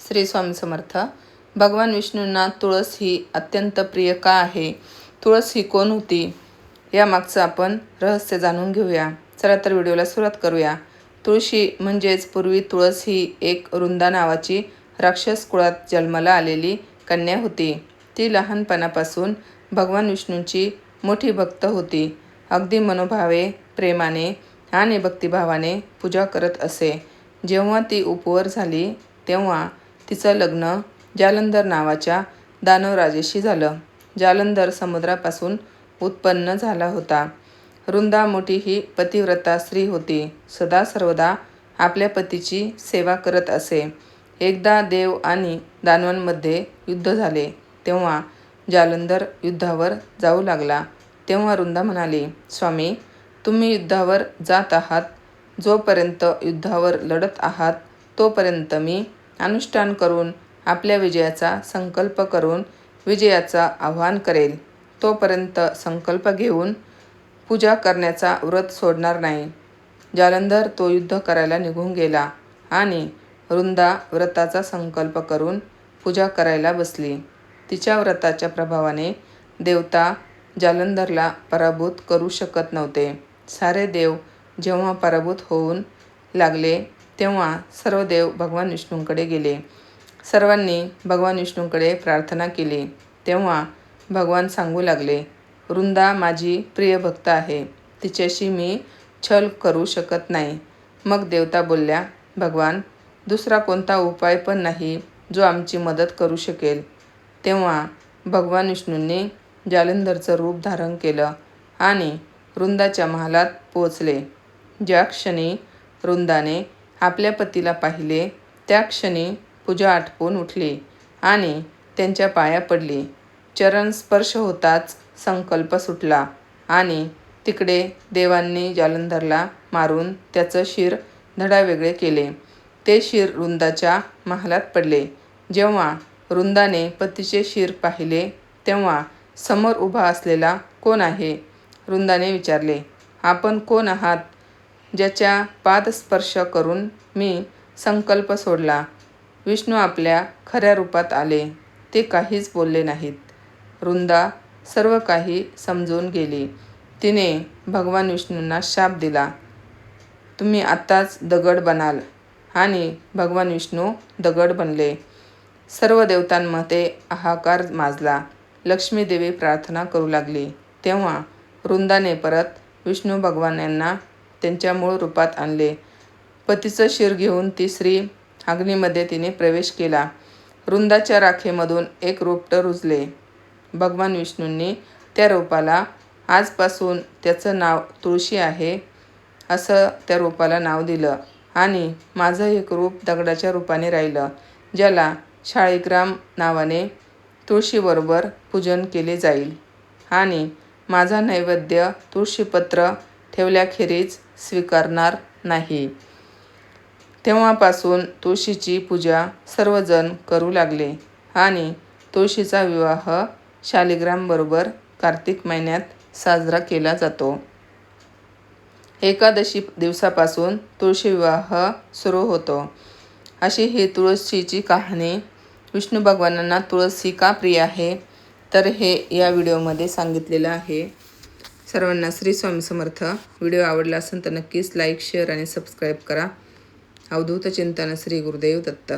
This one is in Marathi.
श्री स्वामी समर्थ. भगवान विष्णूंना तुळस ही अत्यंत प्रिय का आहे? तुळस ही कोण होती? यामागचं आपण रहस्य जाणून घेऊया. चला तर व्हिडिओला सुरुवात करूया. तुळशी म्हणजेच पूर्वी तुळस ही एक रुंदा नावाची राक्षस कुळात जन्माला आलेली कन्या होती. ती लहानपणापासून भगवान विष्णूंची मोठी भक्त होती. अगदी मनोभावे, प्रेमाने आणि भक्तिभावाने पूजा करत असे. जेव्हा ती उपवर झाली तेव्हा तिचं लग्न जालंधर नावाच्या दानवराजेशी झालं. जालंधर समुद्रापासून उत्पन्न झाला होता. रुंदा मोठी ही पतिव्रता स्त्री होती. सदा सर्वदा आपल्या पतीची सेवा करत असे. एकदा देव आणि दानवांमध्ये युद्ध झाले तेव्हा जालंधर युद्धावर जाऊ लागला. तेव्हा रुंदा म्हणाली, स्वामी, तुम्ही युद्धावर जात आहात. जोपर्यंत युद्धावर लढत आहात तोपर्यंत मी अनुष्ठान करून आपल्या विजयाचा संकल्प करून विजयाचा आवाहन करेल. तोपर्यंत संकल्प घेऊन पूजा करण्याचा व्रत सोडणार नाही. जालंधर तो युद्ध करायला निघून गेला आणि रुंदा व्रताचा संकल्प करून पूजा करायला बसली. तिच्या व्रताच्या प्रभावाने देवता जालंधरला पराभूत करू शकत नव्हते. सारे देव जेव्हा पराभूत होऊन लागले तेव्हा सर्व देव भगवान विष्णूंकडे गेले. सर्वांनी भगवान विष्णूंकडे प्रार्थना केली. तेव्हा भगवान सांगू लागले, रुंदा माझी प्रिय भक्त आहे. तिच्याशी मी छल करू शकत नाही. मग देवता बोलल्या, भगवान, दुसरा कोणता उपाय पण नाही जो आमची मदत करू शकेल. तेव्हा भगवान विष्णूंनी जालंधरचं रूप धारण केलं आणि रुंदाच्या महालात पोचले. ज्या क्षणी रुंदाने आपल्या पतीला पाहिले त्या क्षणी पूजा आटपून उठली आणि त्यांच्या पाया पडली. चरण स्पर्श होताच संकल्प सुटला आणि तिकडे देवांनी जालंधरला मारून त्याचं शिर धडावेगळे केले. ते शिर रुंदाच्या महालात पडले. जेव्हा रुंदाने पतीचे शिर पाहिले तेव्हा समोर उभा असलेला कोण आहे? रुंदाने विचारले, आपण कोण आहात ज्याच्या पादस्पर्श करून मी संकल्प सोडला? विष्णू आपल्या खऱ्या रूपात आले. ते काहीच बोलले नाहीत. रुंदा सर्व काही समजून गेली. तिने भगवान विष्णूंना शाप दिला, तुम्ही आत्ताच दगड बनाल. आणि भगवान विष्णू दगड बनले. सर्व देवतांमध्ये हाहाकार माजला. लक्ष्मी देवी प्रार्थना करू लागली. तेव्हा रुंदाने परत विष्णू भगवानांना त्यांच्या मूळ रूपात आणले. पतीचं शिर घेऊन ती स्त्री अग्नीमध्ये तिने प्रवेश केला. रुंदाच्या राखेमधून एक रोपट रुजले. भगवान विष्णूंनी त्या रोपाला आजपासून त्याचं नाव तुळशी आहे असं त्या रोपाला नाव दिलं आणि माझं एक रूप दगडाच्या रूपाने राहिलं, ज्याला शाळीग्राम नावाने तुळशीबरोबर पूजन केले जाईल आणि माझा नैवेद्य तुळशीपत्र ठेवल्याखेरीज स्वीकारणार नाही. तेव्हापासून तुळशीची पूजा सर्वजण करू लागले आणि तुळशीचा विवाह शालिग्रामबरोबर कार्तिक महिन्यात साजरा केला जातो. एकादशी दिवसापासून तुळशी विवाह सुरू होतो. अशी ही तुळशीची कहाणी. विष्णू भगवानांना तुळस ही का प्रिय आहे तर हे या व्हिडिओमध्ये सांगितलेलं आहे. सर्वांना श्री स्वामी समर्थ. व्हिडिओ आवडला असेल तर नक्कीच लाईक, शेअर आणि सबस्क्राईब करा. अवधूत चिंतन श्री गुरुदेव दत्त.